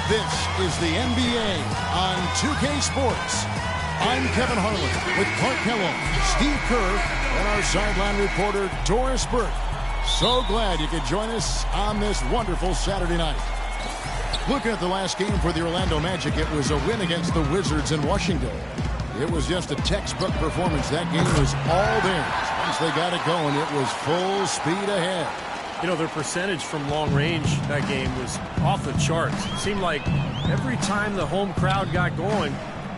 This is the NBA on 2K Sports. I'm Kevin Harlan with Clark Kellogg, Steve Kerr, and our sideline reporter Doris Burke. So glad you could join us on this wonderful Saturday night. Looking at the last game for the Orlando Magic, it was a win against the Wizards in Washington. It was just a textbook performance. That game was all theirs. Once they got it going, it was full speed ahead. You know, their percentage from long range that game was off the charts. It seemed like every time the home crowd got going,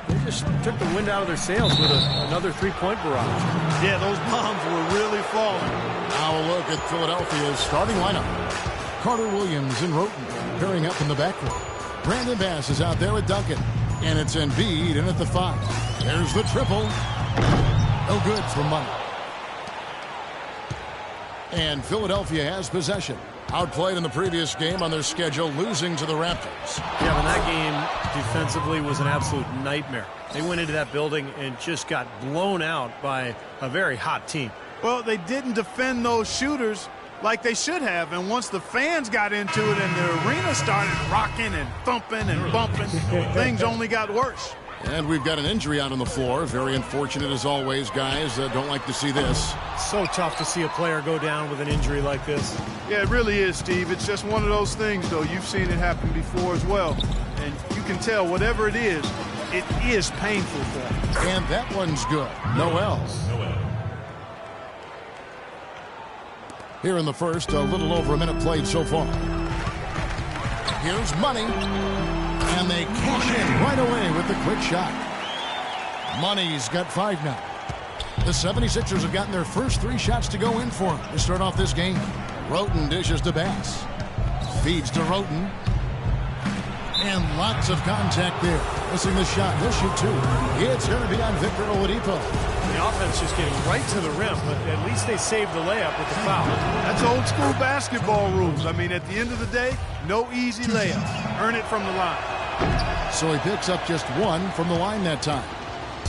they just took the wind out of their sails with another three-point barrage. Yeah, those bombs were really falling. Now a look at Philadelphia's starting lineup. Carter Williams and Roten pairing up in the back row. Brandon Bass is out there with Duncan. And it's Embiid in at the 5. There's the triple. No good for money. And Philadelphia has possession. Outplayed in the previous game on their schedule, losing to the Raptors. Yeah, but that game defensively was an absolute nightmare. They went into that building and just got blown out by a very hot team. Well, they didn't defend those shooters like they should have, and once the fans got into it and the arena started rocking and thumping and bumping, things only got worse. And we've got an injury out on the floor. Very unfortunate as always, guys. Don't like to see this. So tough to see a player go down with an injury like this. Yeah, it really is, Steve. It's just one of those things, though. You've seen it happen before as well. And you can tell whatever it is painful for him. And that one's good. Noel's. Here in the first, a little over a minute played so far. Here's Money. And they cash in right away with the quick shot. Money's got 5 now. The 76ers have gotten their first 3 shots to go in for them to start off this game. Roten dishes to Bass. Feeds to Roten. And lots of contact there. Missing the shot. He'll shoot 2. It's going to be on Victor Oladipo. The offense just getting right to the rim, but at least they saved the layup with the foul. That's old school basketball rules. I mean, at the end of the day, no easy layup. Earn it from the line. So he picks up just 1 from the line that time.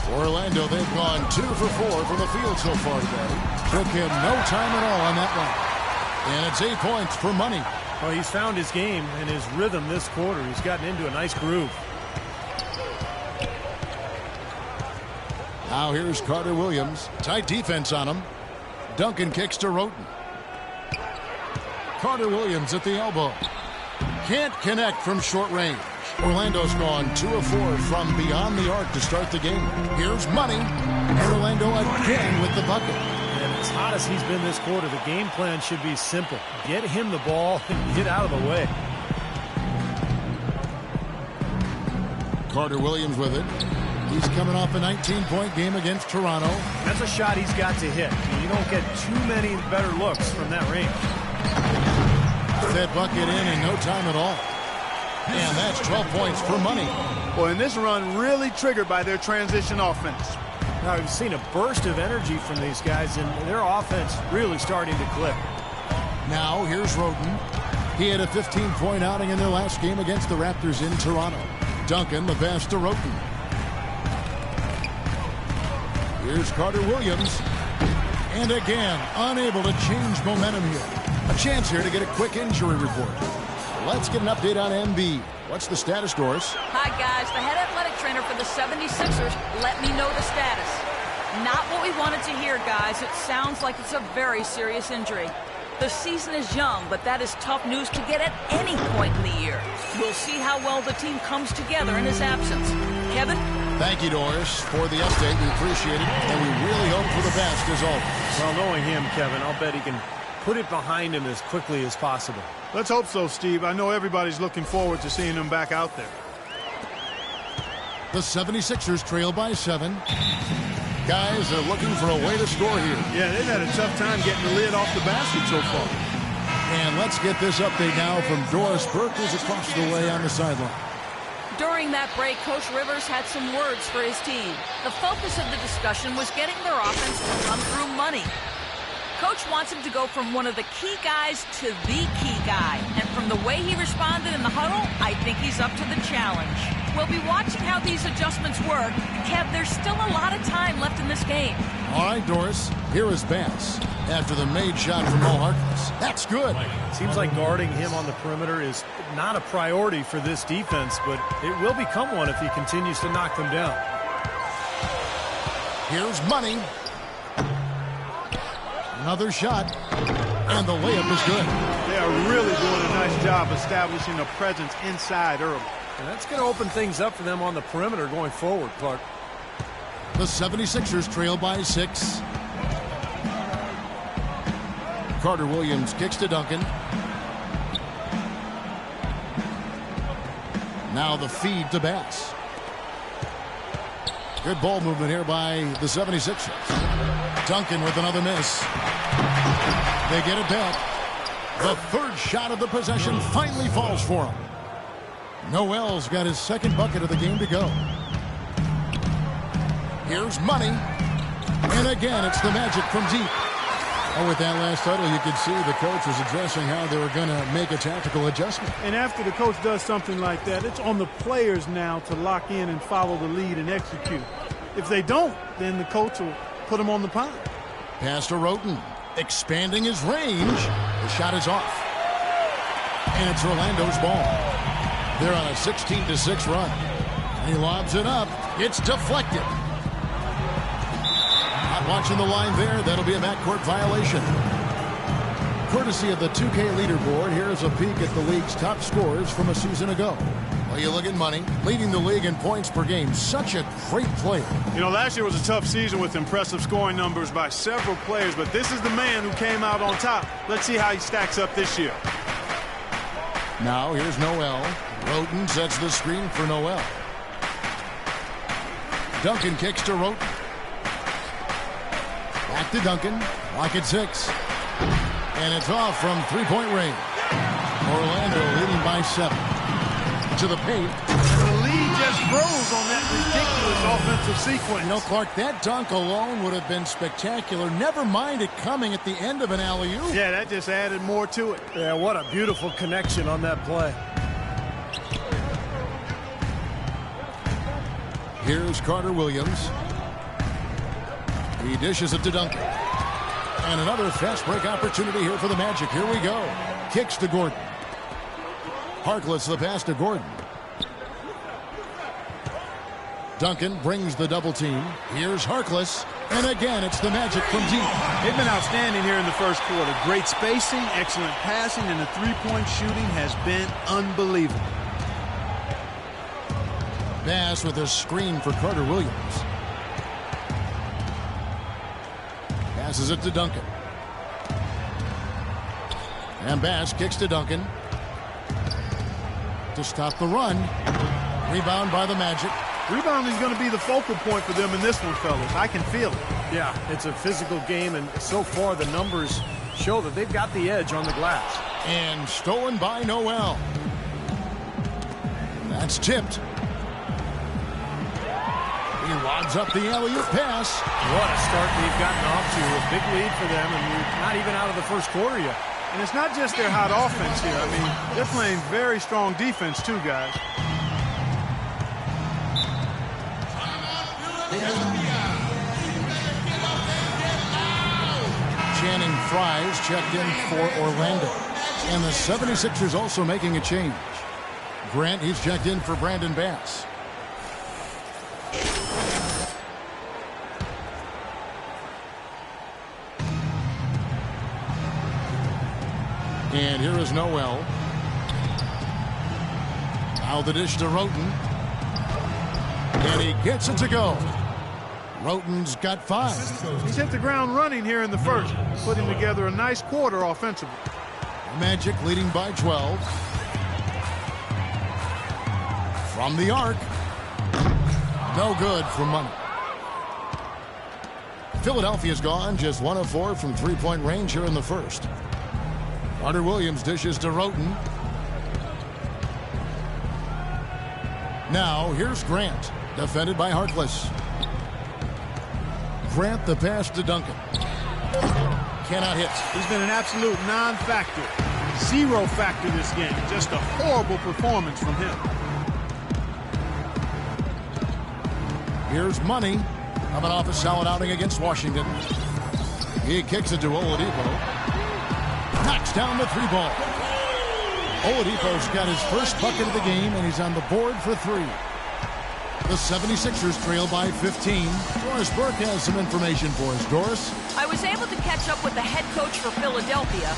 For Orlando, they've gone 2 for 4 from the field so far today. Took him no time at all on that one. And it's 8 points for Money. Well, he's found his game and his rhythm this quarter. He's gotten into a nice groove. Now here's Carter Williams. Tight defense on him. Duncan kicks to Roten. Carter Williams at the elbow. Can't connect from short range. Orlando's gone 2 of 4 from beyond the arc to start the game. Here's Money. And Orlando again with the bucket. And as hot as he's been this quarter, the game plan should be simple. Get him the ball and get out of the way. Carter Williams with it. He's coming off a 19-point game against Toronto. That's a shot he's got to hit. You don't get too many better looks from that range. That bucket in no time at all. And that's 12 points for Money. Well, and this run really triggered by their transition offense. Now, I've seen a burst of energy from these guys, and their offense really starting to click. Now, here's Roten. He had a 15-point outing in their last game against the Raptors in Toronto. Duncan, the pass to Roten. Here's Carter Williams. And again, unable to change momentum here. A chance here to get a quick injury report. Let's get an update on Embiid. What's the status, Doris? Hi, guys. The head athletic trainer for the 76ers let me know the status. Not what we wanted to hear, guys. It sounds like it's a very serious injury. The season is young, but that is tough news to get at any point in the year. We'll see how well the team comes together in his absence. Kevin? Thank you, Doris, for the update. We appreciate it, and we really hope for the best as always. Well, knowing him, Kevin, I'll bet he can put it behind him as quickly as possible. Let's hope so, Steve. I know everybody's looking forward to seeing him back out there. The 76ers trail by 7. Guys are looking for a way to score here. Yeah, they've had a tough time getting the lid off the basket so far. And let's get this update now from Doris Burke, who's across the way on the sideline. During that break, Coach Rivers had some words for his team. The focus of the discussion was getting their offense to run through Money. Coach wants him to go from one of the key guys to the key guy. And from the way he responded in the huddle, I think he's up to the challenge. We'll be watching how these adjustments work. Kev, there's still a lot of time left in this game. All right, Doris. Here is Bass. after the made shot from Mo Harkless. That's good. Seems like guarding him on the perimeter is not a priority for this defense, but it will become one if he continues to knock them down. Here's Money. Another shot, and the layup is good. They are really doing a nice job establishing a presence inside early. And that's going to open things up for them on the perimeter going forward, Clark. The 76ers trail by 6. Carter Williams kicks to Duncan. Now the feed to Bass. Good ball movement here by the 76ers. Duncan with another miss. They get it back. The third shot of the possession finally falls for him. Noel's got his second bucket of the game to go. Here's Money. And again, it's the Magic from deep. Oh, with that last huddle, you could see the coach was addressing how they were going to make a tactical adjustment. And after the coach does something like that, it's on the players now to lock in and follow the lead and execute. If they don't, then the coach will put them on the pond. Pass to Roten, expanding his range. The shot is off. And it's Orlando's ball. They're on a 16-6 run. He lobs it up. It's deflected. Not watching the line there. That'll be a backcourt violation. Courtesy of the 2K leaderboard, here's a peek at the league's top scorers from a season ago. Well, you look at Money, leading the league in points per game. Such a great player. You know, last year was a tough season with impressive scoring numbers by several players, but this is the man who came out on top. Let's see how he stacks up this year. Now here's Noel. Roten sets the screen for Noel. Duncan kicks to Roten. Back to Duncan. Lock at 6. And it's off from three-point range. Orlando leading by 7. To the paint. The lead just grows on that ridiculous offensive sequence. You know, Clark, that dunk alone would have been spectacular. Never mind it coming at the end of an alley-oop. Yeah, that just added more to it. Yeah, what a beautiful connection on that play. Here's Carter Williams. He dishes it to Duncan. And another fast break opportunity here for the Magic. Here we go. Kicks to Gordon. Harkless the pass to Gordon. Duncan brings the double team. Here's Harkless. And again, it's the Magic from deep. They've been outstanding here in the first quarter. Great spacing, excellent passing, and the three-point shooting has been unbelievable. Bass with a screen for Carter Williams. Passes it to Duncan. And Bass kicks to Duncan. To stop the run. Rebound by the Magic. Rebounding is going to be the focal point for them in this one, fellas. I can feel it. Yeah, it's a physical game, and so far the numbers show that they've got the edge on the glass. And stolen by Noel. That's tipped. He lobs up the alley-oop pass. What a start they've gotten off to. A big lead for them, and we're not even out of the first quarter yet. And it's not just their hot offense here. I mean, they're playing very strong defense too, guys. Channing Fries checked in for Orlando. And the 76ers also making a change. Grant, he's checked in for Brandon Bass. And here is Noel. Now the dish to Roten. And he gets it to go. Roten's got 5. He's hit the ground running here in the first, putting together a nice quarter offensively. Magic leading by 12. From the arc. No good for Money. Philadelphia's gone just 1 of 4 from three-point range here in the first. Carter Williams dishes to Roten. Now here's Grant, defended by Harkless. Grant the pass to Duncan. Cannot hit. He's been an absolute non-factor. 0 factor this game. Just a horrible performance from him. Here's Money coming off a solid outing against Washington. He kicks it to Oladipo. Knocks down the three ball. Oladipo's got his first bucket of the game, and he's on the board for three. The 76ers trail by 15. Doris Burke has some information for us. Doris? I was able to catch up with the head coach for Philadelphia.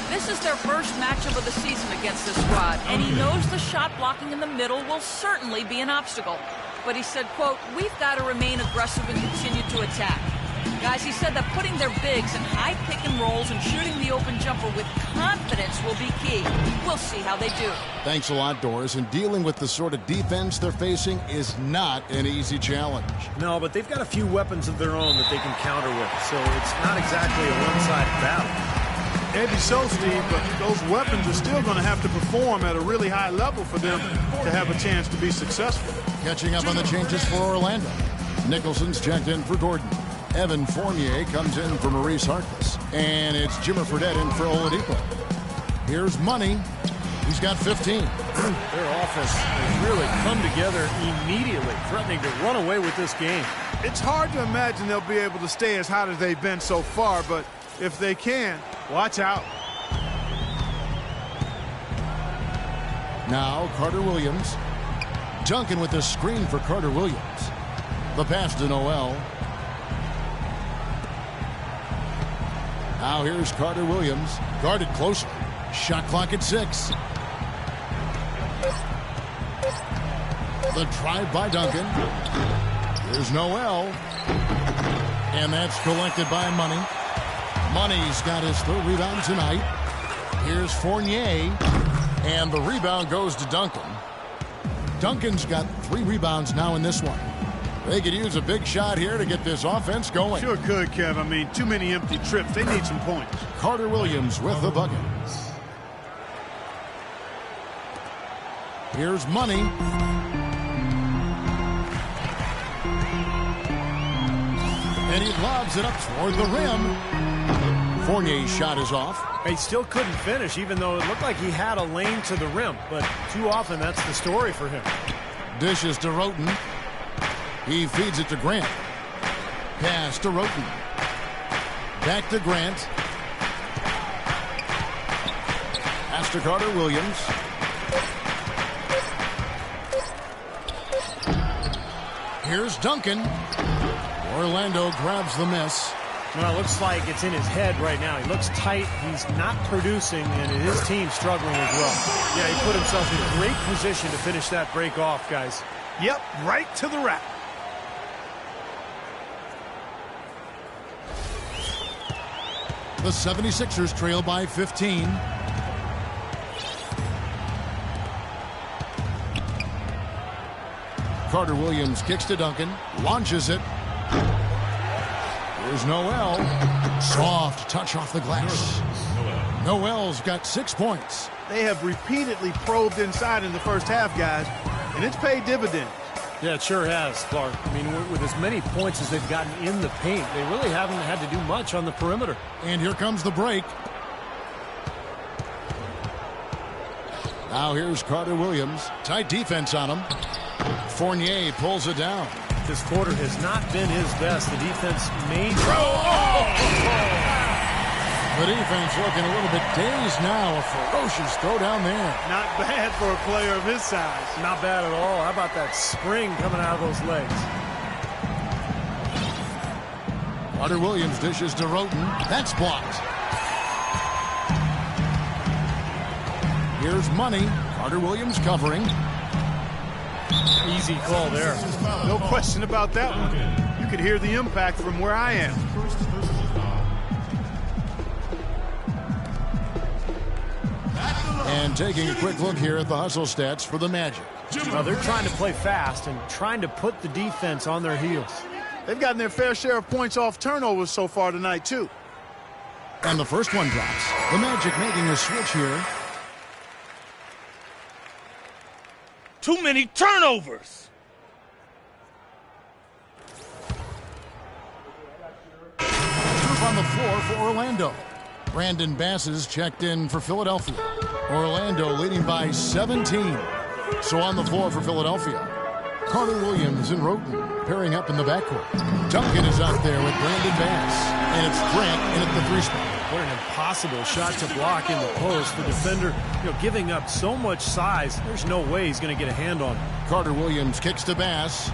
This is their first matchup of the season against this squad, and he knows the shot blocking in the middle will certainly be an obstacle. But he said, quote, "We've got to remain aggressive and continue to attack." Guys, he said that putting their bigs in high pick and rolls and shooting the open jumper with confidence will be key. We'll see how they do. Thanks a lot, Doris. And dealing with the sort of defense they're facing is not an easy challenge. No, but they've got a few weapons of their own that they can counter with, so it's not exactly a one-sided battle. Maybe so, Steve, but those weapons are still going to have to perform at a really high level for them to have a chance to be successful. Catching up on the changes for Orlando. Nicholson's checked in for Gordon. Evan Fournier comes in for Maurice Harkless. And it's Jimmer Fredette in for Oladipo. Here's Money. He's got 15. Their offense has really come together immediately, threatening to run away with this game. It's hard to imagine they'll be able to stay as hot as they've been so far, but if they can, watch out. Now Carter Williams. Duncan with the screen for Carter Williams. The pass to Noel. Now here's Carter Williams. Guarded closely. Shot clock at 6. The drive by Duncan. Here's Noel. And that's collected by Money. Money's got his third rebound tonight. Here's Fournier. And the rebound goes to Duncan. Duncan's got 3 rebounds now in this one. They could use a big shot here to get this offense going. Sure could, Kev. I mean, too many empty trips. They need some points. Carter Williams with the bucket. Here's Money. And he lobs it up toward the rim. Fournier's shot is off. He still couldn't finish, even though it looked like he had a lane to the rim. But too often, that's the story for him. Dishes to Roten. He feeds it to Grant. Pass to Roten. Back to Grant. Pass to Carter Williams. Here's Duncan. Orlando grabs the miss. Well, it looks like it's in his head right now. He looks tight. He's not producing, and his team's struggling as well. Yeah, he put himself in great position to finish that break off, guys. Yep, right to the rack. The 76ers trail by 15. Carter Williams kicks to Duncan, launches it. Here's Noel. Soft touch off the glass. Noel's got 6 points. They have repeatedly probed inside in the first half, guys, and it's paid dividends. Yeah, it sure has, Clark. I mean, with as many points as they've gotten in the paint, they really haven't had to do much on the perimeter. And here comes the break. Now here's Carter Williams. Tight defense on him. Fournier pulls it down. This quarter has not been his best. The defense made... The defense looking a little bit dazed now. A ferocious throw down there. Not bad for a player of his size. Not bad at all. How about that spring coming out of those legs? Carter Williams dishes to Roten. That's blocked. Here's Money. Carter Williams covering. Easy call there. No question about that one. You could hear the impact from where I am. And taking a quick look here at the hustle stats for the Magic. Now they're trying to play fast and trying to put the defense on their heels. They've gotten their fair share of points off turnovers so far tonight, too. And the first one drops. The Magic making a switch here. Too many turnovers. Troop on the floor for Orlando. Brandon Bass is checked in for Philadelphia. Orlando leading by 17. So on the floor for Philadelphia. Carter Williams and Roten pairing up in the backcourt. Duncan is out there with Brandon Bass. And it's Grant in at the 3 spot. What an impossible shot to block in the post. The defender, giving up so much size, there's no way he's going to get a hand on it. Carter Williams kicks to Bass.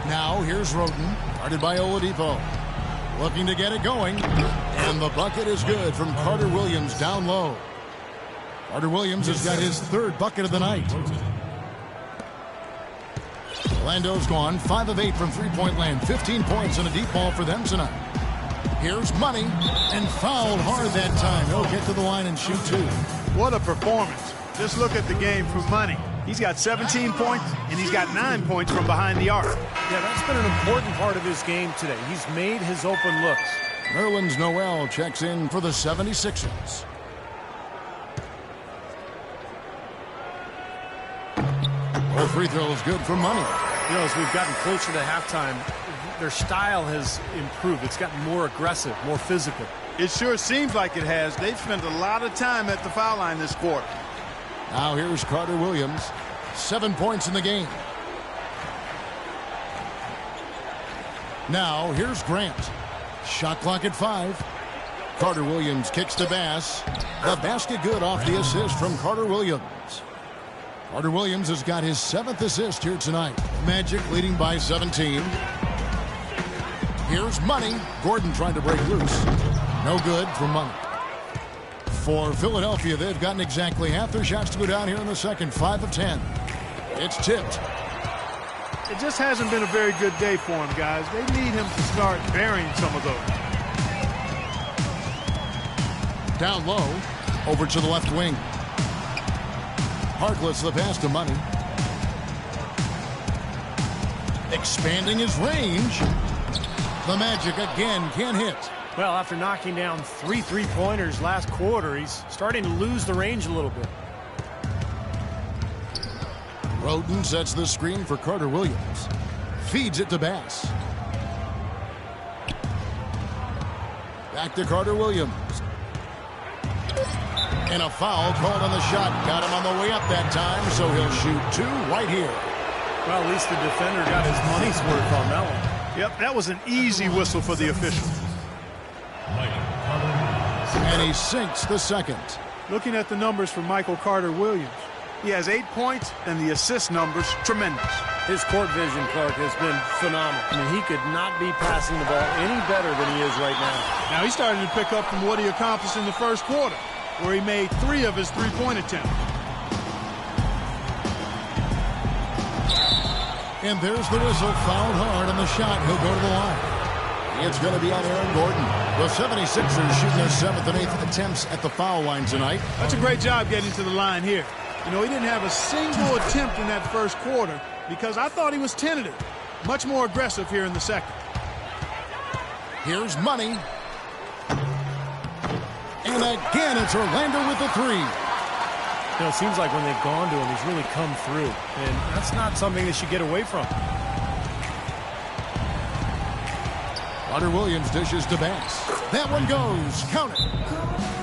Now here's Roten, guarded by Oladipo. Looking to get it going. And the bucket is good from Carter Williams down low. Carter Williams has got his 3rd bucket of the night. Orlando's gone 5 of 8 from three-point land. 15 points and a deep ball for them tonight. Here's Money, and fouled hard that time. He'll get to the line and shoot 2. What a performance. Just look at the game from Money. He's got 17 points, and he's got 9 points from behind the arc. Yeah, that's been an important part of his game today. He's made his open looks. Nerlens Noel checks in for the 76ers. All free throws good for Money. As we've gotten closer to halftime, their style has improved. It's gotten more aggressive, more physical. It sure seems like it has. They've spent a lot of time at the foul line this quarter. Now here's Carter Williams. 7 points in the game. Now here's Grant. Shot clock at 5. Carter Williams kicks to Bass. The basket good off the assist from Carter Williams. Carter Williams has got his 7th assist here tonight. Magic leading by 17. Here's Money. Gordon trying to break loose. No good for Money. For Philadelphia, they've gotten exactly half their shots to go down here in the second. 5 of 10. It's tipped. It just hasn't been a very good day for him, guys. They need him to start burying some of those. Down low, over to the left wing. Harkless the pass to Money. Expanding his range. The Magic again can't hit. Well, after knocking down 3 3-pointers last quarter, he's starting to lose the range a little bit. Roten sets the screen for Carter Williams. Feeds it to Bass. Back to Carter Williams. And a foul called on the shot. Got him on the way up that time, so he'll shoot 2 right here. Well, at least the defender got his money's worth on that one. Yep, that was an easy whistle for the official. And he sinks the second. Looking at the numbers for Michael Carter Williams, he has 8 points, and the assist numbers tremendous. His court vision, Clark, has been phenomenal. I mean, he could not be passing the ball any better than he is right now. Now he's starting to pick up from what he accomplished in the first quarter, where he made 3 of his 3-point attempts. And there's the whistle. Fouled hard on the shot. He'll go to the line. It's going to be on Aaron Gordon. The 76ers shooting their 7th and 8th attempts at the foul line tonight. That's a great job getting to the line here. He didn't have a single attempt in that first quarter because I thought he was tentative. Much more aggressive here in the second. Here's Money. And again, it's Orlando with the 3. It seems like when they've gone to him, he's really come through. And that's not something they should get away from. Carter Williams dishes to Bass. That one goes. Count it.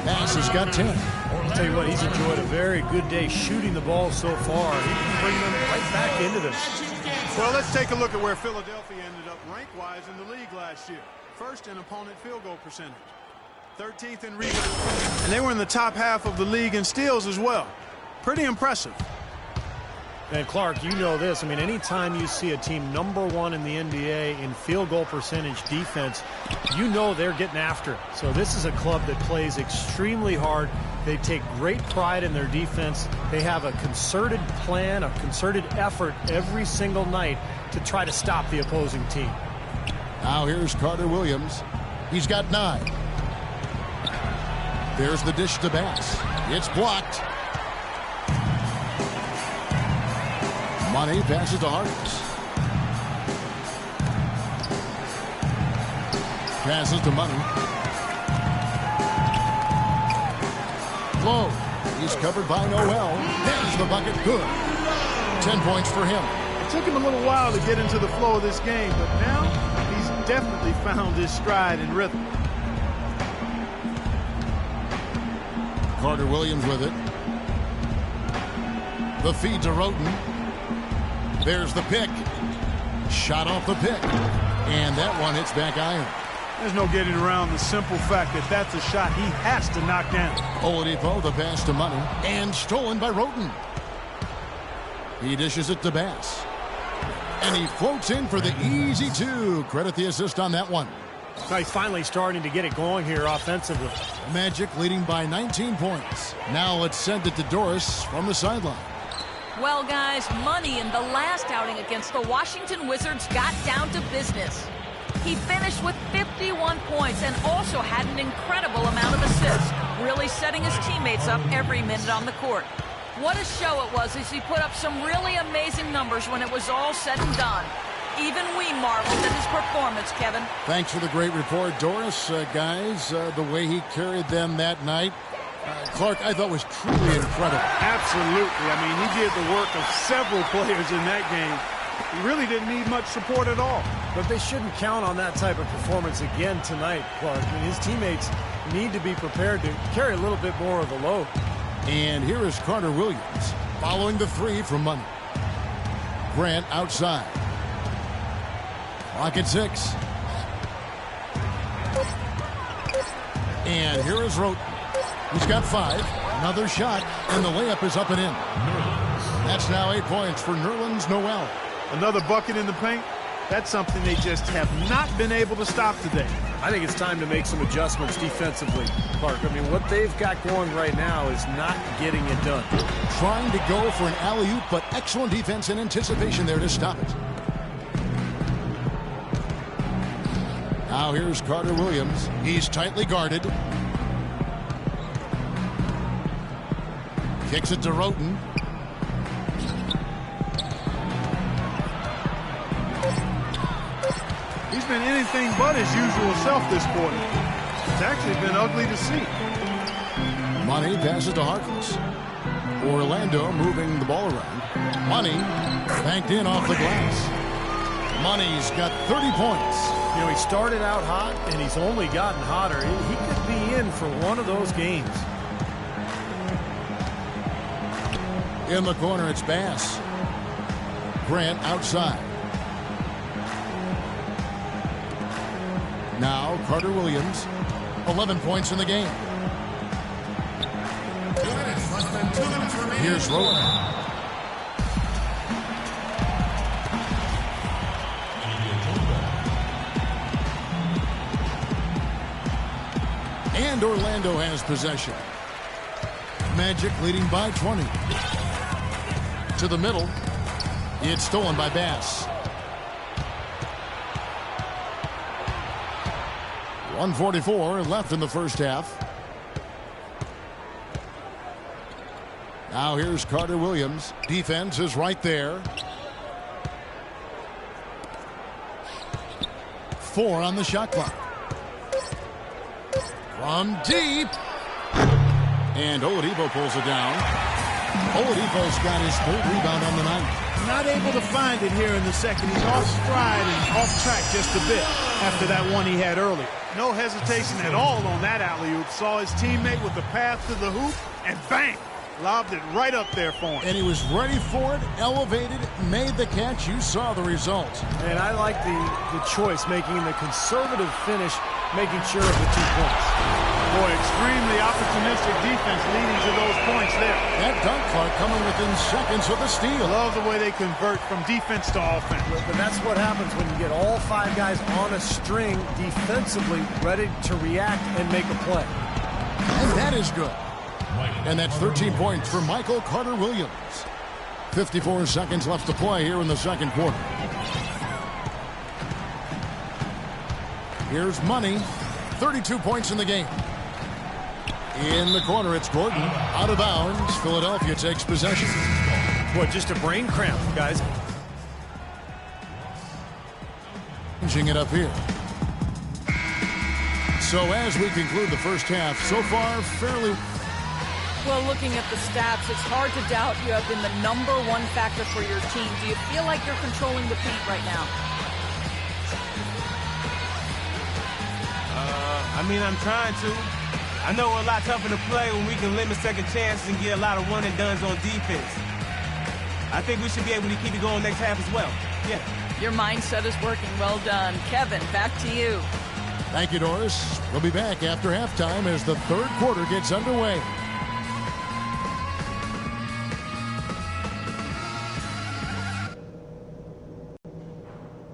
Bass has got 10. I'll tell you what, he's enjoyed a very good day shooting the ball so far. He can bring them right back into this. Well, let's take a look at where Philadelphia ended up rank-wise in the league last year. First in opponent field goal percentage. 13th in rebounds. And they were in the top half of the league in steals as well. Pretty impressive. And Clark, you know this. I mean, anytime you see a team #1 in the NBA in field goal percentage defense, you know they're getting after it. So this is a club that plays extremely hard. They take great pride in their defense. They have a concerted plan, a concerted effort every single night to try to stop the opposing team. Now here's Carter Williams. He's got 9. There's the dish to Bass. It's blocked. Money passes to Harkless. Passes to Money. Low. He's covered by Noel. There's the bucket. Good. 10 points for him. It took him a little while to get into the flow of this game, but now he's definitely found his stride and rhythm. Carter Williams with it. The feed to Roten. There's the pick. Shot off the pick. And that one hits back iron. There's no getting around the simple fact that that's a shot he has to knock down. Oladipo, the pass to Money. And stolen by Roten. He dishes it to Bass. And he floats in for the easy two. Credit the assist on that one. Now he's finally starting to get it going here offensively. Magic leading by 19 points. Now let's send it to Doris from the sideline. Well, guys, Money in the last outing against the Washington Wizards got down to business. He finished with 51 points and also had an incredible amount of assists, really setting his teammates up every minute on the court. What a show it was as he put up some really amazing numbers when it was all said and done. Even we marveled at his performance, Kevin. Thanks for the great report, Doris. Guys, the way he carried them that night, Clark, I thought was truly incredible. Absolutely. I mean, he did the work of several players in that game. He really didn't need much support at all. But they shouldn't count on that type of performance again tonight, Clark. I mean, his teammates need to be prepared to carry a little bit more of the load. And here is Carter Williams following the three from Money. Grant outside. Clock at 6. And here is Roten. He's got 5. Another shot, and the layup is up and in. That's now 8 points for Nerlens Noel. Another bucket in the paint. That's something they just have not been able to stop today. I think it's time to make some adjustments defensively, Clark. I mean, what they've got going right now is not getting it done. Trying to go for an alley-oop, but excellent defense and anticipation there to stop it. Now here's Carter Williams. He's tightly guarded. Kicks it to Roten. He's been anything but his usual self this quarter. It's actually been ugly to see. Money passes to Harkless. Orlando moving the ball around. Money banked in off the glass. Money's got 30 points. You know, he started out hot, and he's only gotten hotter. He could be in for one of those games. In the corner, it's Bass. Grant outside. Now, Carter Williams, 11 points in the game. 2 minutes, less than 2 minutes remaining. Here's Roten. And Orlando has possession. Magic leading by 20. To the middle. It's stolen by Bass. 1:44 left in the first half. Now here's Carter Williams. Defense is right there. 4 on the shot clock. From deep. And Oladipo pulls it down. Oladipo's got his 3rd rebound on the night. Not able to find it here in the second. He's off stride and off track just a bit after that one he had earlier. No hesitation at all on that alley-oop. Saw his teammate with the path to the hoop, and bang! Lobbed it right up there for him. And he was ready for it, elevated, made the catch. You saw the result. And I like the choice, making the conservative finish, making sure of the 2 points. Boy, extremely opportunistic defense leading to those points there. That dunk, Clark, coming within seconds of the steal. Love the way they convert from defense to offense. But that's what happens when you get all 5 guys on a string defensively ready to react and make a play. And that is good. And that's 13 points for Michael Carter Williams. 54 seconds left to play here in the second quarter. Here's Money. 32 points in the game. In the corner, it's Gordon. Out of bounds. Philadelphia takes possession. What, just a brain cramp, guys? Changing it up here. So as we conclude the first half, so far, fairly... Well, looking at the stats, it's hard to doubt you have been the #1 factor for your team. Do you feel like you're controlling the paint right now? I mean, I'm trying to. I know we're a lot tougher to play when we can limit second chances and get a lot of one-and-dones on defense. I think we should be able to keep it going next half as well. Yeah. Your mindset is working. Well done. Kevin, back to you. Thank you, Doris. We'll be back after halftime as the third quarter gets underway.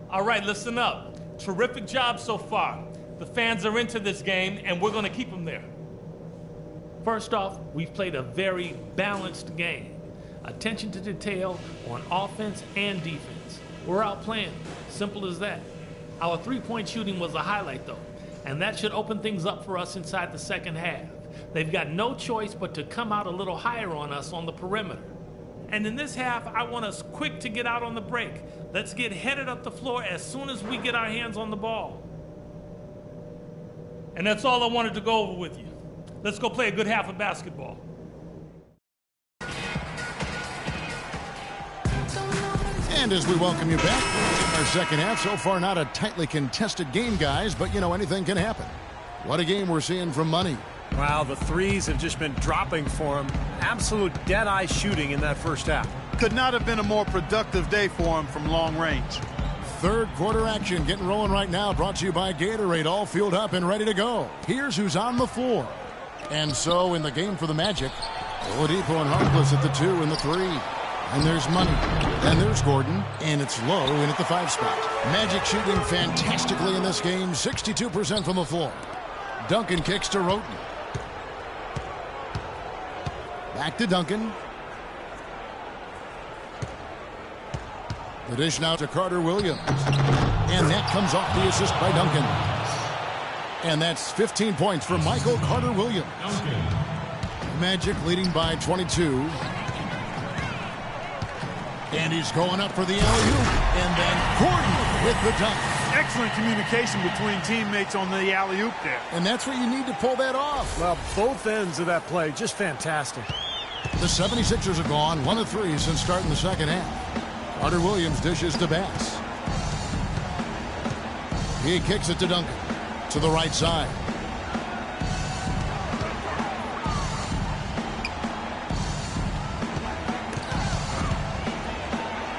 All right, listen up. Terrific job so far. The fans are into this game, and we're going to keep them there. First off, we've played a very balanced game. Attention to detail on offense and defense. We're out playing. Simple as that. Our three-point shooting was a highlight, though, and that should open things up for us inside the second half. They've got no choice but to come out a little higher on us on the perimeter. And in this half, I want us quick to get out on the break. Let's get headed up the floor as soon as we get our hands on the ball. And that's all I wanted to go over with you. Let's go play a good half of basketball. And as we welcome you back, our second half, so far not a tightly contested game, guys, but, you know, anything can happen. What a game we're seeing from Money. Wow, the threes have just been dropping for him. Absolute dead-eye shooting in that first half. Could not have been a more productive day for him from long range. Third quarter action getting rolling right now, brought to you by Gatorade, all fueled up and ready to go. Here's who's on the floor. And so in the game for the Magic, Oladipo and Harkless at the 2 and the 3. And there's Money. And there's Gordon. And it's Low in at the 5 spot. Magic shooting fantastically in this game, 62% from the floor. Duncan kicks to Roten. Back to Duncan. The dish now to Carter Williams. And that comes off the assist by Duncan. And that's 15 points for Michael Carter Williams. Magic leading by 22. And he's going up for the alley-oop. And then Gordon with the dunk. Excellent communication between teammates on the alley-oop there. And that's what you need to pull that off. Well, both ends of that play, just fantastic. The 76ers have gone 1 of 3 since starting the second half. Carter Williams dishes to Bass. He kicks it to Duncan. To the right side.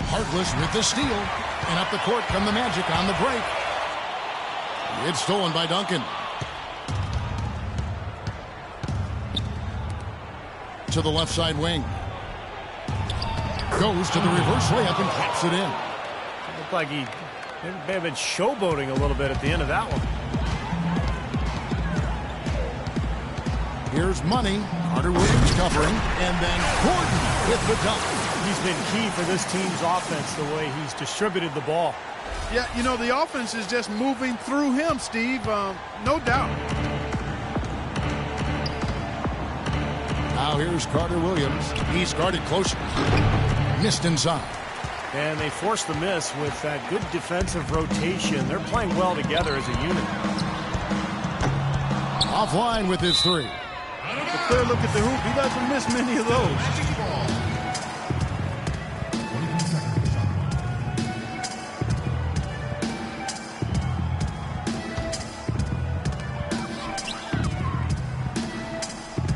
Harkless with the steal. And up the court come the Magic on the break. It's stolen by Duncan. To the left side wing. Goes to the reverse layup and claps it in. It looked like he may have been showboating a little bit at the end of that one. Here's Money. Carter Williams covering. And then Gordon with the dunk. He's been key for this team's offense, the way he's distributed the ball. Yeah, you know, the offense is just moving through him, Steve. No doubt. Now here's Carter Williams. He's guarded closer. Missed inside. And they forced the miss with that good defensive rotation. They're playing well together as a unit. Offline with his 3. A clear look at the hoop. He doesn't miss many of those.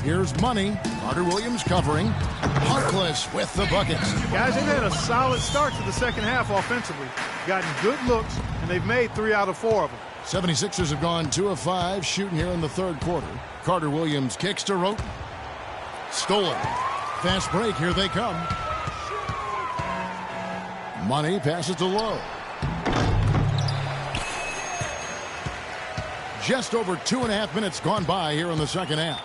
Here's Money. Carter Williams covering. Harkless with the buckets. Guys, they've had a solid start to the second half offensively. Gotten good looks, and they've made 3 out of 4 of them. 76ers have gone 2 of 5 shooting here in the third quarter. Carter Williams kicks to Roten. Stolen. Fast break. Here they come. Money passes to Low. Just over 2.5 minutes gone by here in the second half.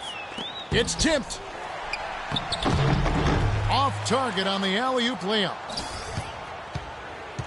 It's tipped. Off target on the alley-oop layup.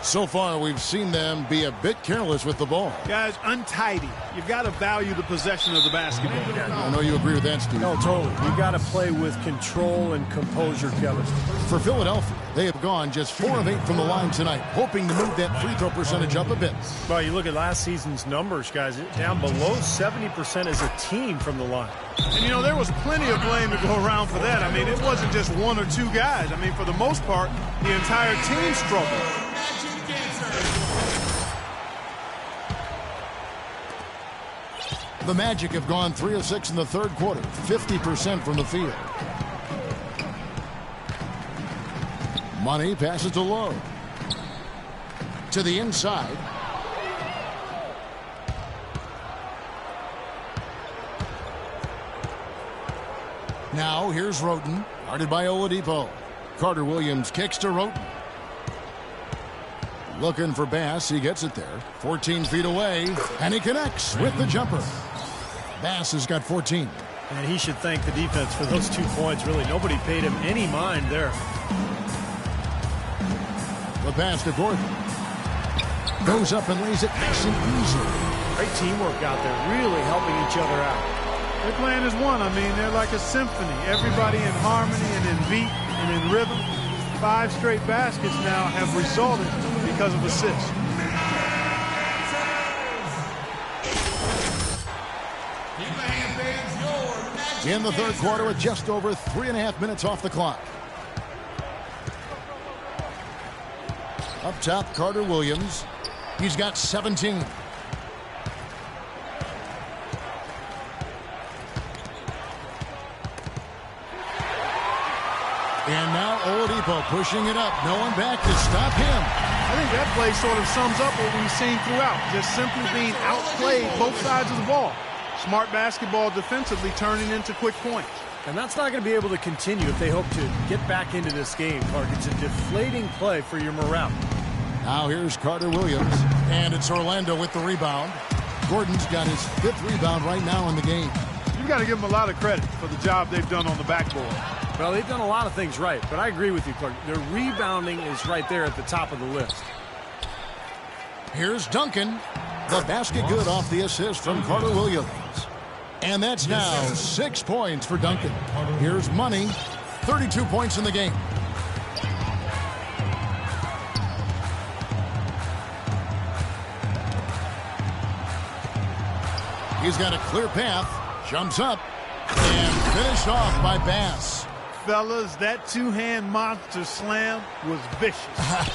So far, we've seen them be a bit careless with the ball. Guys, untidy. You've got to value the possession of the basketball. I know you agree with that, Steve. No, totally. You got to play with control and composure, Kevin. For Philadelphia, they have gone just 4 of 8 from the line tonight, hoping to move that free throw percentage up a bit. Well, you look at last season's numbers, guys, down below 70% as a team from the line. And, you know, there was plenty of blame to go around for that. I mean, it wasn't just 1 or 2 guys. I mean, for the most part, the entire team struggled. The Magic have gone 3 of 6 in the third quarter, 50% from the field. Money passes to Lowe. To the inside. Now here's Roten, guarded by Oladipo. Carter Williams kicks to Roten. Looking for Bass, he gets it there. 14 feet away, and he connects with the jumper. Bass has got 14. And he should thank the defense for those 2 points. Really, nobody paid him any mind there. The pass to Gordon. Goes up and lays it nice and easy. Great teamwork out there, really helping each other out. They're playing as one. I mean, they're like a symphony. Everybody in harmony and in beat and in rhythm. 5 straight baskets now have resulted because of assists. In the third quarter with just over 3.5 minutes off the clock. Up top, Carter Williams. He's got 17. And now Oladipo pushing it up. No one back to stop him. I think that play sort of sums up what we've seen throughout. Just simply being outplayed both sides of the ball. Smart basketball defensively turning into quick points. And that's not going to be able to continue if they hope to get back into this game, Clark. It's a deflating play for your morale. Now here's Carter Williams. And it's Orlando with the rebound. Gordon's got his 5th rebound right now in the game. You've got to give them a lot of credit for the job they've done on the backboard. Well, they've done a lot of things right, but I agree with you, Clark. Their rebounding is right there at the top of the list. Here's Duncan. The basket good off the assist from Carter Williams. And that's now 6 points for Duncan. Here's Money. 32 points in the game. He's got a clear path. Jumps up. And finished off by Bass. Fellas, that two-hand monster slam was vicious.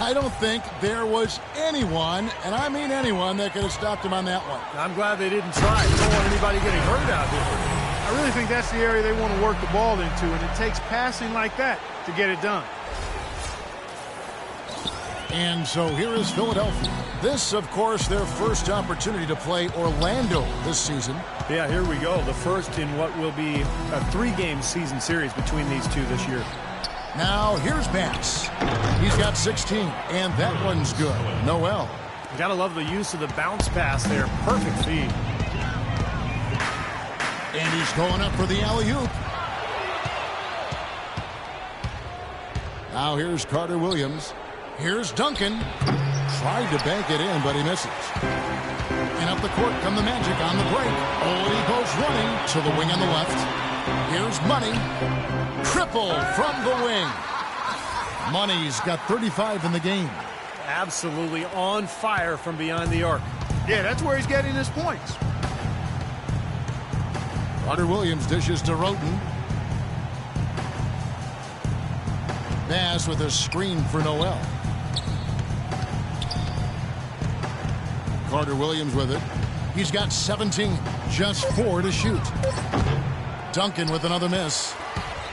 I don't think there was anyone, and I mean anyone, that could have stopped him on that one. I'm glad they didn't try. Don't want anybody getting hurt out here. I really think that's the area they want to work the ball into, and it takes passing like that to get it done. And so here is Philadelphia. This, of course, their first opportunity to play Orlando this season. Yeah, here we go. The first in what will be a 3-game season series between these two this year. Now, here's Bass. He's got 16, and that one's good. Noel. You gotta love the use of the bounce pass there. Perfect feed. And he's going up for the alley-oop. Now here's Carter Williams. Here's Duncan. Tried to bank it in, but he misses. And up the court come the Magic on the break. Oladipo's running to the wing on the left. Here's Money. Triple from the wing. Money's got 35 in the game. Absolutely on fire from behind the arc. Yeah, that's where he's getting his points. Carter Williams dishes to Roten. Bass with a screen for Noel. Carter Williams with it. He's got 17, just 4 to shoot. Duncan with another miss.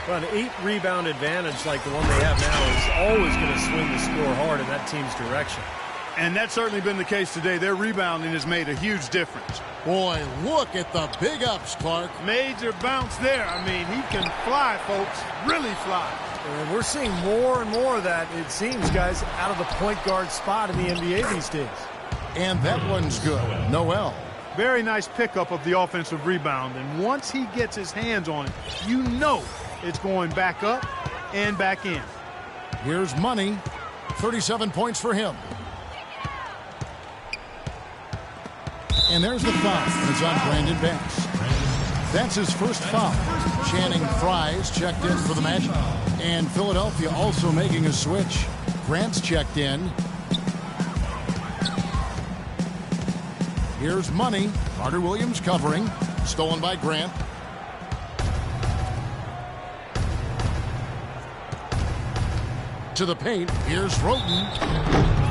Well, an 8-rebound advantage like the one they have now is always going to swing the score hard in that team's direction. And that's certainly been the case today. Their rebounding has made a huge difference. Boy, look at the big ups, Clark. Major bounce there. I mean, he can fly, folks. Really fly. And we're seeing more and more of that, it seems, guys, out of the point guard spot in the NBA these days. And that one's good. Noel. Very nice pickup of the offensive rebound. And once he gets his hands on it, you know it's going back up and back in. Here's Money. 37 points for him. And there's the foul. It's on Brandon Bass. That's his first foul. Channing Frye's checked in for the Magic. And Philadelphia also making a switch. Grant's checked in. Here's Money. Carter Williams covering. Stolen by Grant. To the paint. Here's Roten.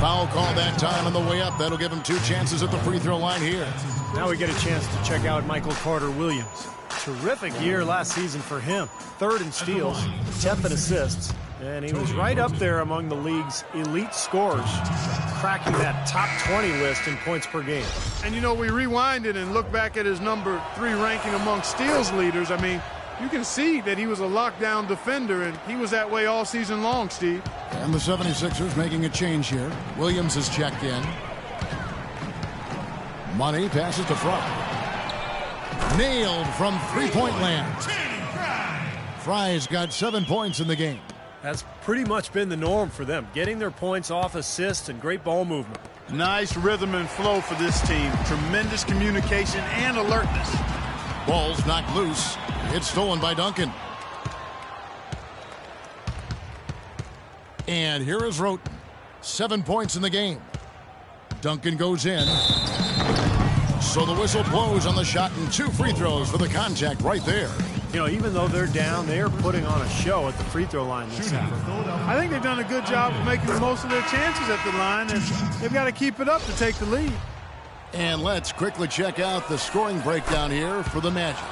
Foul call that time on the way up. That'll give him 2 chances at the free throw line here. Now we get a chance to check out Michael Carter Williams. Terrific year last season for him. 3rd in steals, 10th in assists. And he was right up there among the league's elite scorers, cracking that top 20 list in points per game. And, you know, we rewind it and look back at his number 3 ranking among steals leaders. I mean, you can see that he was a lockdown defender, and he was that way all season long, Steve. And the 76ers making a change here. Williams is checked in. Money passes to Fry. Nailed from three-point land. Fry's got 7 points in the game. That's pretty much been the norm for them, getting their points off assists and great ball movement. Nice rhythm and flow for this team. Tremendous communication and alertness. Ball's knocked loose. It's stolen by Duncan. And here is Roten. 7 points in the game. Duncan goes in. So the whistle blows on the shot and 2 free throws for the contact right there. You know, even though they're down, they are putting on a show at the free throw line this half. I think they've done a good job of making the most of their chances at the line, and they've got to keep it up to take the lead. And let's quickly check out the scoring breakdown here for the Magic.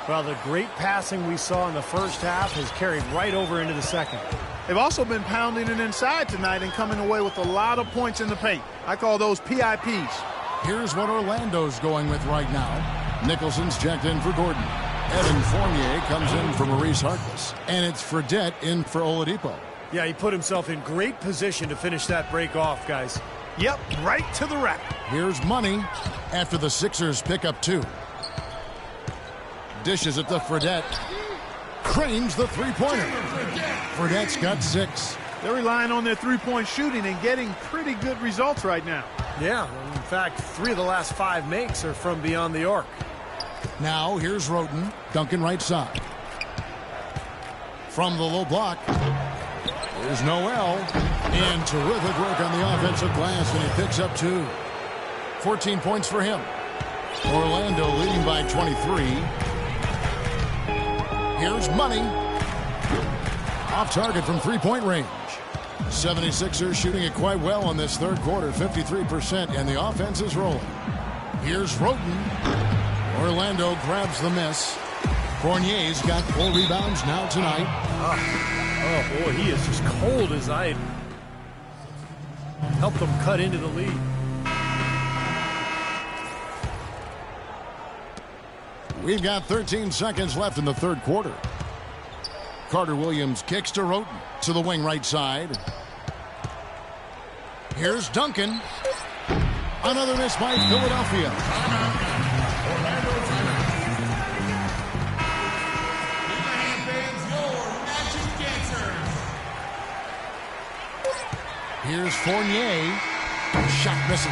Well, the great passing we saw in the first half has carried right over into the second. They've also been pounding it inside tonight and coming away with a lot of points in the paint. I call those PIPs. Here's what Orlando's going with right now. Nicholson's checked in for Gordon. Evan Fournier comes in for Maurice Harkless. And it's Fredette in for Oladipo. Yeah, he put himself in great position to finish that break off, guys. Yep, right to the rack. Here's Money after the Sixers pick up 2. Dishes it to Fredette. Cranes the three-pointer. Fredette's got 6. They're relying on their three-point shooting and getting pretty good results right now. Yeah, in fact, 3 of the last 5 makes are from beyond the arc. Now here's Roten. Duncan right side. From the low block. There's Noel. And terrific work on the offensive glass, and he picks up 2. 14 points for him. Orlando leading by 23. Here's Money. Off target from three-point range. 76ers shooting it quite well in this third quarter, 53%, and the offense is rolling. Here's Roten. Orlando grabs the miss. Fournier's got 4 rebounds now tonight. Oh, boy, he is just cold as I helped them cut into the lead. We've got 13 seconds left in the third quarter. Carter Williams kicks to Roten to the wing right side. Here's Duncan. Another miss by Philadelphia. Here's Fournier. Shot misses.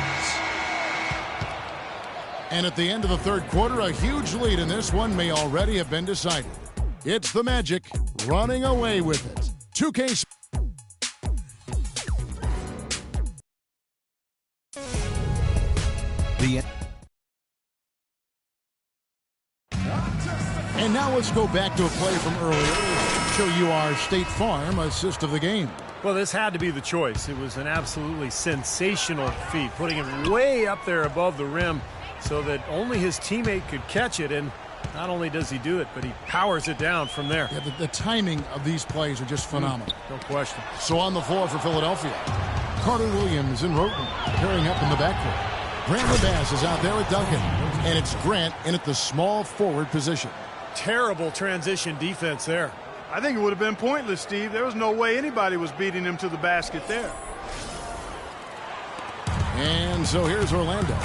And at the end of the third quarter, a huge lead in this one may already have been decided. It's the Magic running away with it. 2K. And now let's go back to a play from earlier to show you our State Farm assist of the game. Well, this had to be the choice. It was an absolutely sensational feat, putting it way up there above the rim so that only his teammate could catch it. And not only does he do it, but he powers it down from there. Yeah, the timing of these plays are just phenomenal. No question. So on the floor for Philadelphia, Carter Williams and Roten pairing up in the backcourt. Brandon Bass is out there with Duncan, and it's Grant in at the small forward position. Terrible transition defense there. I think it would have been pointless, Steve. There was no way anybody was beating him to the basket there. And so here's Orlando.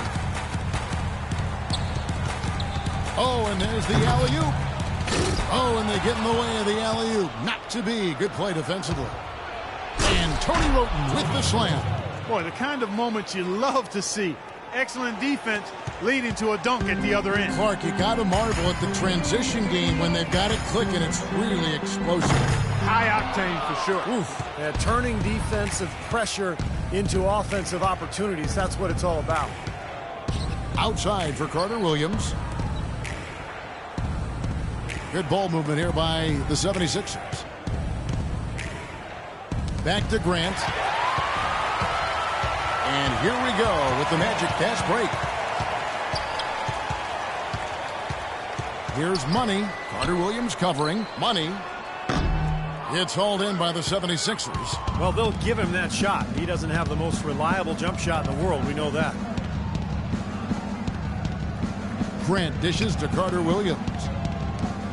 Oh, and there's the alley-oop. Oh, and they get in the way of the alley-oop. Not to be. Good play defensively. And Tony Roten with the slam. Boy, the kind of moments you love to see. Excellent defense leading to a dunk at the other end. Clark, you got to marvel at the transition game when they've got it clicking. It's really explosive. High octane for sure. Oof. Yeah, turning defensive pressure into offensive opportunities. That's what it's all about. Outside for Carter Williams. Good ball movement here by the 76ers. Back to Grant. And here we go with the Magic fast break. Here's Money. Carter Williams covering. Money. It's hauled in by the 76ers. Well, they'll give him that shot. He doesn't have the most reliable jump shot in the world. We know that. Grant dishes to Carter Williams.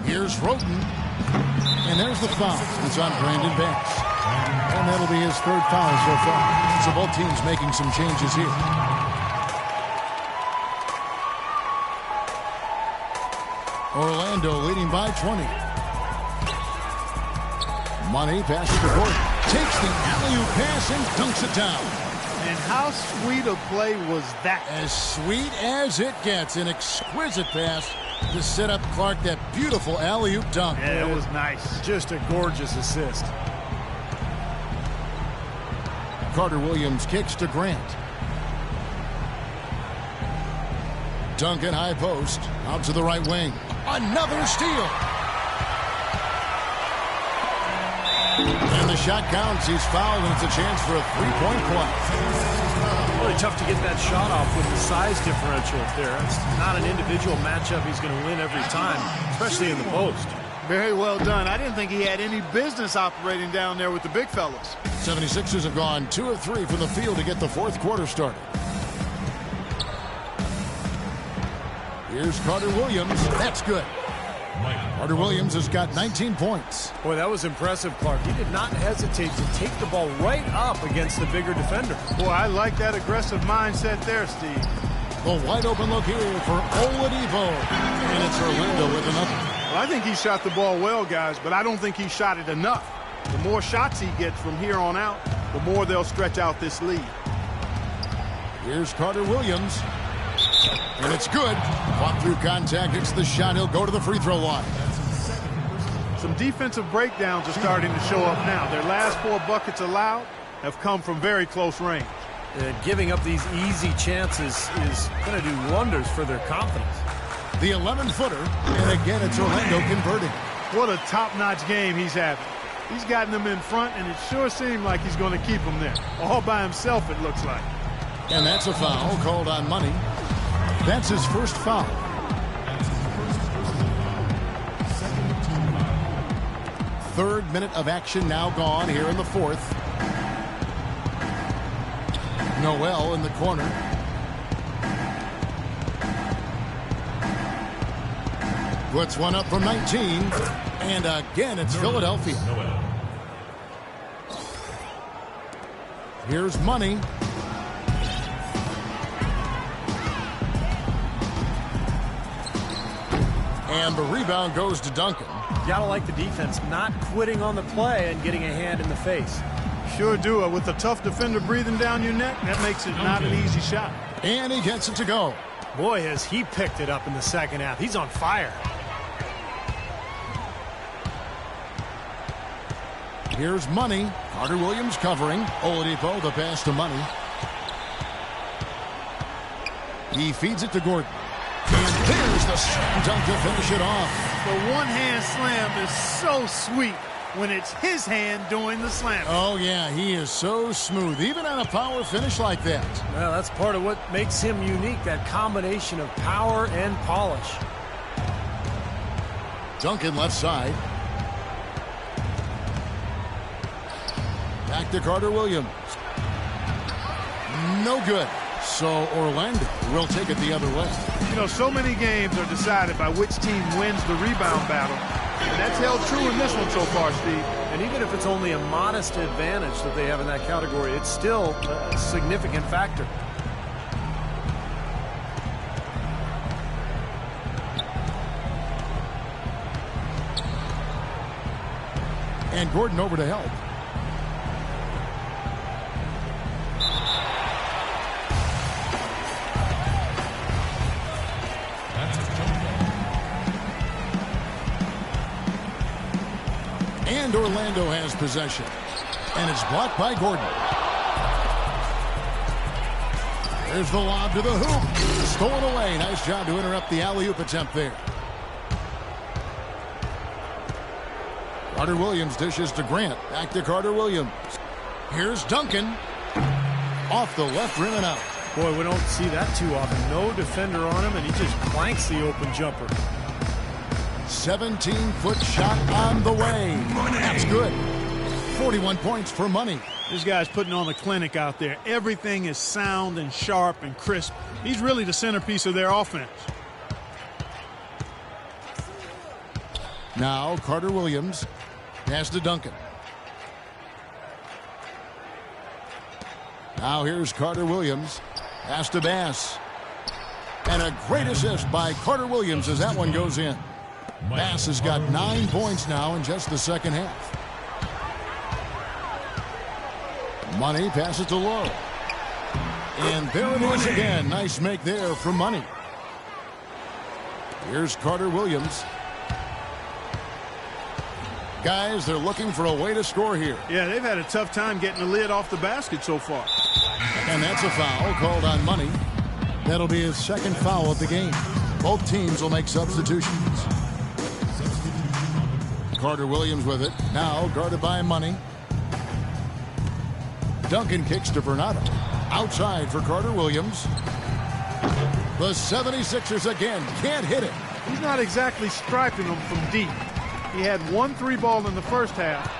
Here's Roten. And there's the foul. It's on Brandon Banks. And that'll be his third foul so far. So both teams making some changes here. Orlando leading by 20. Money passes to Gordon. Takes the alley-oop pass and dunks it down. And how sweet a play was that? As sweet as it gets. An exquisite pass to set up Clark that beautiful alley-oop dunk. Yeah, it was nice. Just a gorgeous assist. Carter Williams kicks to Grant. Duncan high post. Out to the right wing. Another steal. And the shot counts. He's fouled, and it's a chance for a three-point play. Really tough to get that shot off with the size differential there. It's not an individual matchup he's going to win every time, especially in the post. Very well done. I didn't think he had any business operating down there with the big fellas. 76ers have gone 2 of 3 from the field to get the fourth quarter started. Here's Carter Williams. That's good. Carter Williams has got 19 points. Boy, that was impressive, Clark. He did not hesitate to take the ball right up against the bigger defender. Boy, I like that aggressive mindset there, Steve. The wide open look here for Oladipo. And it's Orlando with another. Well, I think he shot the ball well, guys, but I don't think he shot it enough. The more shots he gets from here on out, the more they'll stretch out this lead. Here's Carter Williams. And it's good. Fought through contact. It's the shot. He'll go to the free throw line. Some defensive breakdowns are starting to show up now. Their last 4 buckets allowed have come from very close range. Giving up these easy chances is going to do wonders for their confidence. The 11-footer. And again, it's Orlando converting. What a top-notch game he's having. He's gotten them in front, and it sure seemed like he's going to keep them there. All by himself, it looks like. And that's a foul called on Money. That's his first foul. Third minute of action now gone here in the fourth. Noel in the corner. Puts one up from 19. And again, it's Philadelphia. Here's Money. And the rebound goes to Duncan. Gotta like the defense not quitting on the play and getting a hand in the face. Sure do. With a tough defender breathing down your neck, that makes it not an easy shot. And he gets it to go. Boy, has he picked it up in the second half. He's on fire. Here's Money. Carter Williams covering. Oladipo, the pass to Money. He feeds it to Gordon. And there's the slam dunk to finish it off. The one-hand slam is so sweet when it's his hand doing the slam. Oh, yeah, he is so smooth, even on a power finish like that. Well, that's part of what makes him unique, that combination of power and polish. Duncan left side. Back to Carter Williams. No good. So Orlando will take it the other way. You know, so many games are decided by which team wins the rebound battle. And that's held true in this one so far, Steve. And even if it's only a modest advantage that they have in that category, it's still a significant factor. And Gordon over to help. And Orlando has possession. And it's blocked by Gordon. There's the lob to the hoop. Stolen away. Nice job to interrupt the alley-oop attempt there. Carter Williams dishes to Grant. Back to Carter Williams. Here's Duncan. Off the left rim and out. Boy, we don't see that too often. No defender on him, and he just clanks the open jumper. 17-foot shot on the way. That's good. 41 points for Money. This guy's putting on a clinic out there. Everything is sound and sharp and crisp. He's really the centerpiece of their offense. Now Carter Williams. Pass to Duncan. Now here's Carter Williams. Pass to Bass. And a great assist by Carter Williams as that one goes in. Bass has got 9 points now in just the second half. Money passes to Lowe. And there it is again. Nice make there from Money. Here's Carter Williams. Guys, they're looking for a way to score here. Yeah, they've had a tough time getting the lid off the basket so far. And that's a foul called on Money. That'll be his second foul of the game. Both teams will make substitutions. Carter Williams with it. Now guarded by Money. Duncan kicks to Bernardo. Outside for Carter Williams. The 76ers again can't hit it. He's not exactly striping them from deep. He had 1 3-ball in the first half.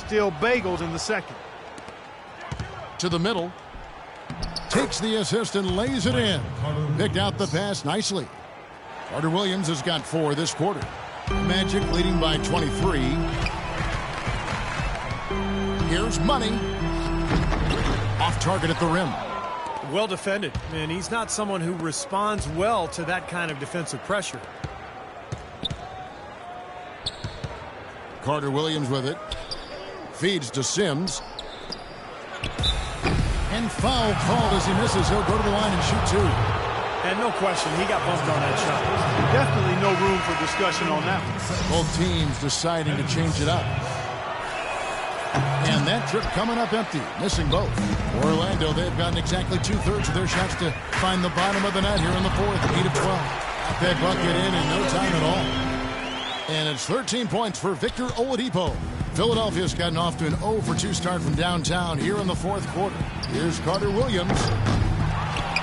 Still bagels in the second. To the middle. Takes the assist and lays it in. Picked out the pass nicely. Carter Williams has got 4 this quarter. Magic leading by 23. Here's Money. Off target at the rim. Well defended, and he's not someone who responds well to that kind of defensive pressure. Carter Williams with it. Feeds to Sims. And foul called as he misses. He'll go to the line and shoot 2. And no question, he got bumped on that shot. Definitely no room for discussion on that one. Both teams deciding to change it up. And that trip coming up empty, missing both. Orlando, they've gotten exactly 2/3 of their shots to find the bottom of the net here in the fourth. 8 of 12. Got that bucket in no time at all. And it's 13 points for Victor Oladipo. Philadelphia's gotten off to an 0 for 2 start from downtown here in the fourth quarter. Here's Carter Williams.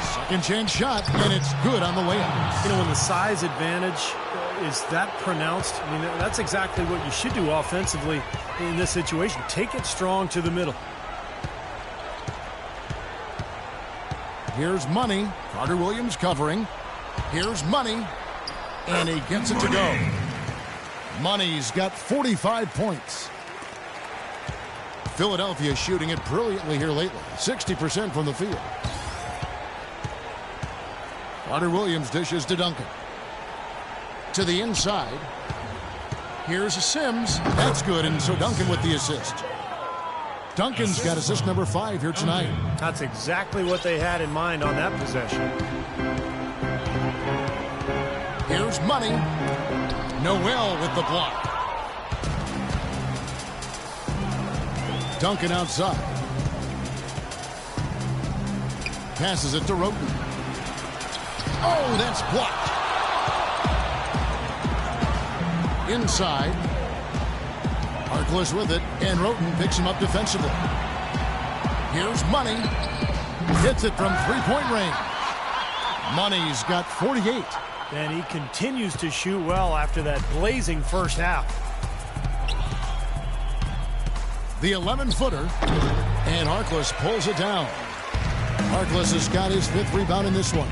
Second chance shot, and it's good on the way out. You know, when the size advantage is that pronounced, I mean, that's exactly what you should do offensively in this situation. Take it strong to the middle. Here's Money. Carter Williams covering. Here's Money. And he gets it to go. Money's got 45 points. Philadelphia shooting it brilliantly here lately. 60% from the field. Carter Williams dishes to Duncan. To the inside. Here's Sims. That's good, and so Duncan with the assist. Duncan's got assist number 5 here tonight. That's exactly what they had in mind on that possession. Here's Money. Noel with the block. Duncan outside. Passes it to Roten. Oh, that's blocked. Inside. Harkless with it, and Roten picks him up defensively. Here's Money. Hits it from three-point range. Money's got 48. And he continues to shoot well after that blazing first half. The 11-footer, and Harkless pulls it down. Harkless has got his 5th rebound in this one.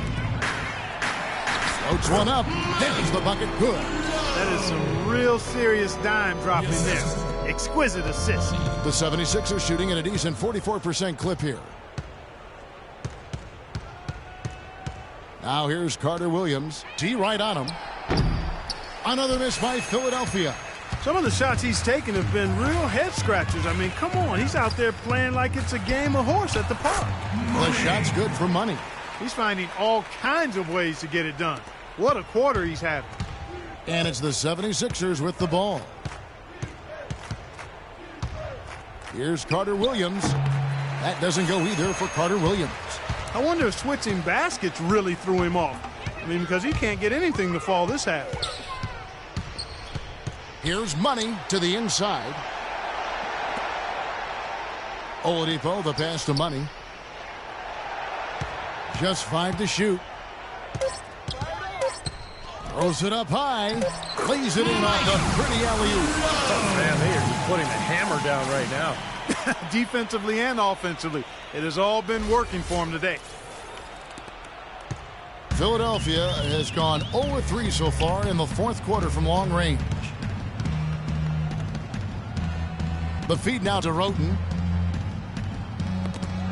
Floats one up. There's the bucket. Good. That is some real serious dime dropping there. Exquisite assist. The 76ers shooting at a decent 44% clip here. Now here's Carter Williams. D right on him. Another miss by Philadelphia. Some of the shots he's taken have been real head scratchers. I mean, come on. He's out there playing like it's a game of horse at the park. The shot's good for Money. He's finding all kinds of ways to get it done. What a quarter he's having. And it's the 76ers with the ball. Here's Carter Williams. That doesn't go either for Carter Williams. I wonder if switching baskets really threw him off. I mean, because he can't get anything to fall this half. Here's Money to the inside. Oladipo, the pass to Money. Just 5 to shoot. Throws it up high. lays it in off the pretty alley-oop. Oh, man, they are just putting the hammer down right now. Defensively and offensively, it has all been working for him today. Philadelphia has gone 0-3 so far in the fourth quarter from long range. The feed now to Roten.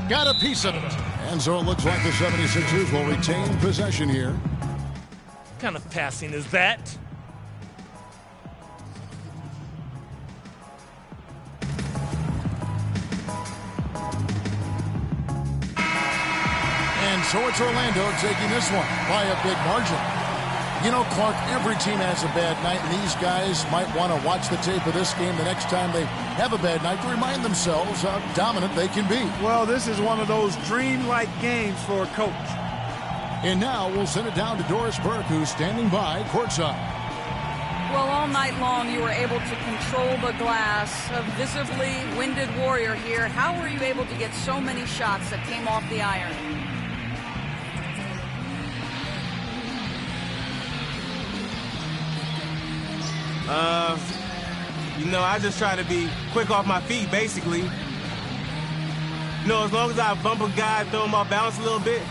Got a piece of it. And so it looks like the 76ers will retain possession here. What kind of passing is that? And so it's Orlando taking this one by a big margin. You know, Clark, every team has a bad night, and these guys might want to watch the tape of this game the next time they have a bad night to remind themselves how dominant they can be. Well, this is one of those dreamlike games for a coach. And now we'll send it down to Doris Burke, who's standing by courtside. Well, all night long you were able to control the glass. A visibly winded warrior here. How were you able to get so many shots that came off the iron? I just try to be quick off my feet, basically. As long as I bump a guy, throw him off balance a little bit,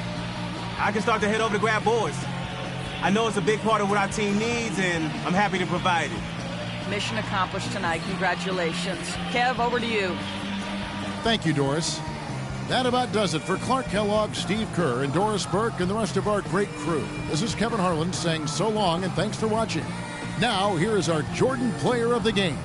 I can start to head over to grab boards. I know it's a big part of what our team needs, and I'm happy to provide it. Mission accomplished tonight. Congratulations. Kev, over to you. Thank you, Doris. That about does it for Clark Kellogg, Steve Kerr, and Doris Burke, and the rest of our great crew. This is Kevin Harlan saying so long and thanks for watching. Now, here is our Jordan Player of the Game.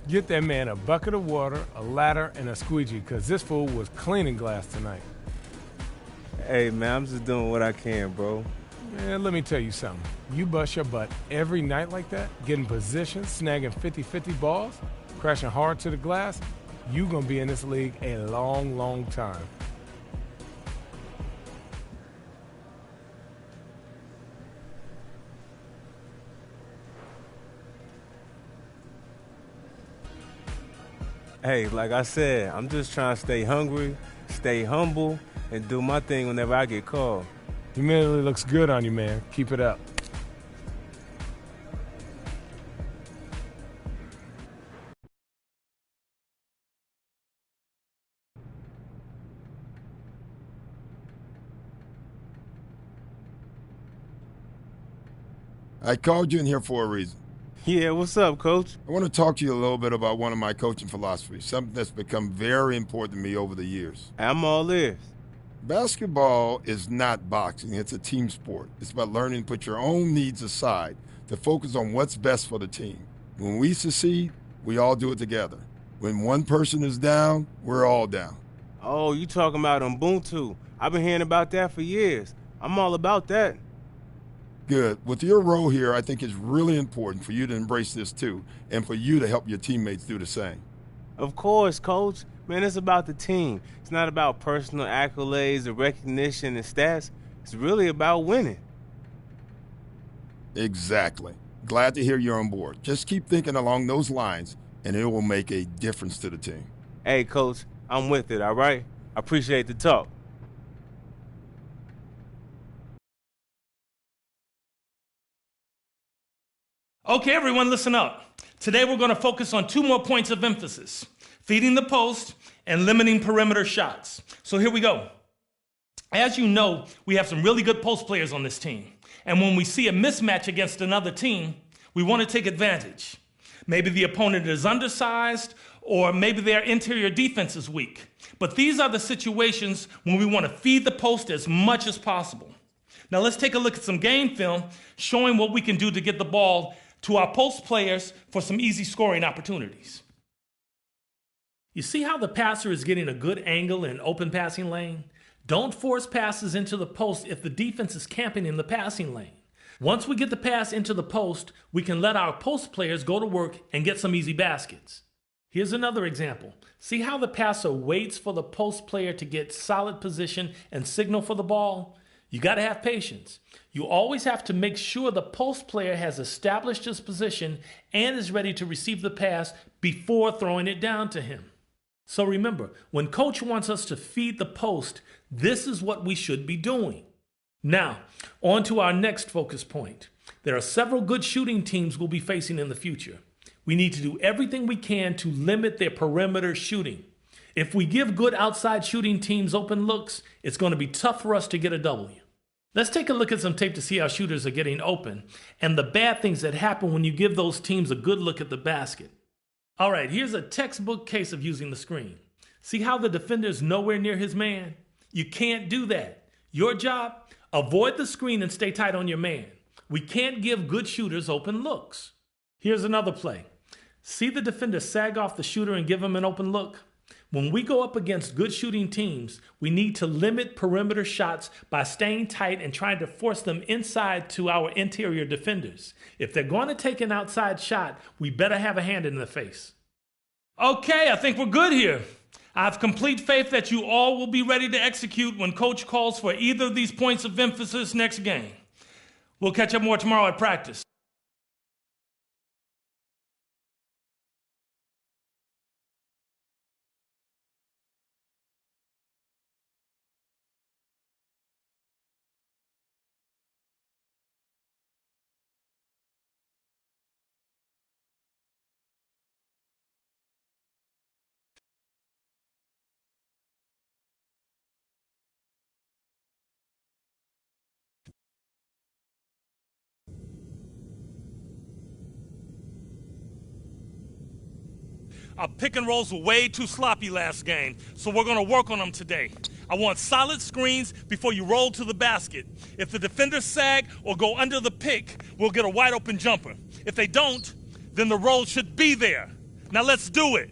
Get that man a bucket of water, a ladder, and a squeegee, because this fool was cleaning glass tonight. Hey, man, I'm just doing what I can, bro. Man, let me tell you something. You bust your butt every night like that, getting position, snagging 50-50 balls, crashing hard to the glass, you going to be in this league a long, long time. Hey, like I said, I'm just trying to stay hungry, stay humble, and do my thing whenever I get called. Humility looks good on you, man. Keep it up. I called you in here for a reason. Yeah, what's up, Coach? I want to talk to you a little bit about one of my coaching philosophies, something that's become very important to me over the years. I'm all ears. Basketball is not boxing. It's a team sport. It's about learning to put your own needs aside to focus on what's best for the team. When we succeed, we all do it together. When one person is down, we're all down. Oh, you talking about Ubuntu. I've been hearing about that for years. I'm all about that. Good. With your role here, I think it's really important for you to embrace this too, and for you to help your teammates do the same. Of course, Coach. Man, it's about the team. It's not about personal accolades or recognition and stats. It's really about winning. Exactly. Glad to hear you're on board. Just keep thinking along those lines, and it will make a difference to the team. Hey, Coach, I'm with it, all right? I appreciate the talk. Okay, everyone, listen up. Today we're going to focus on 2 more points of emphasis: feeding the post and limiting perimeter shots. So here we go. As you know, we have some really good post players on this team. And when we see a mismatch against another team, we want to take advantage. Maybe the opponent is undersized, or maybe their interior defense is weak. But these are the situations when we want to feed the post as much as possible. Now let's take a look at some game film showing what we can do to get the ball to our post players for some easy scoring opportunities. You see how the passer is getting a good angle in open passing lane? Don't force passes into the post if the defense is camping in the passing lane. Once we get the pass into the post, we can let our post players go to work and get some easy baskets. Here's another example. See how the passer waits for the post player to get solid position and signal for the ball? You got to have patience. You always have to make sure the post player has established his position and is ready to receive the pass before throwing it down to him. So remember, when coach wants us to feed the post, this is what we should be doing. Now, on to our next focus point. There are several good shooting teams we'll be facing in the future. We need to do everything we can to limit their perimeter shooting. If we give good outside shooting teams open looks, it's going to be tough for us to get a W. Let's take a look at some tape to see how shooters are getting open and the bad things that happen when you give those teams a good look at the basket. All right, here's a textbook case of using the screen. See how the defender's nowhere near his man? You can't do that. Your job? Avoid the screen and stay tight on your man. We can't give good shooters open looks. Here's another play. See the defender sag off the shooter and give him an open look? When we go up against good shooting teams, we need to limit perimeter shots by staying tight and trying to force them inside to our interior defenders. If they're going to take an outside shot, we better have a hand in the face. Okay, I think we're good here. I have complete faith that you all will be ready to execute when coach calls for either of these points of emphasis next game. We'll catch up more tomorrow at practice. Our pick and rolls were way too sloppy last game, so we're going to work on them today. I want solid screens before you roll to the basket. If the defenders sag or go under the pick, we'll get a wide open jumper. If they don't, then the roll should be there. Now let's do it.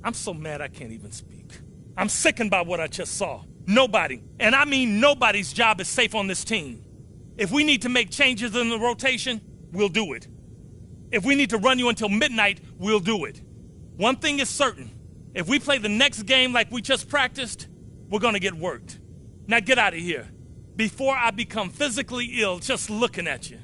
I'm so mad I can't even speak. I'm sickened by what I just saw. Nobody, and I mean nobody's job is safe on this team. If we need to make changes in the rotation, we'll do it. If we need to run you until midnight, we'll do it. One thing is certain. If we play the next game like we just practiced, we're going to get worked. Now get out of here before I become physically ill just looking at you.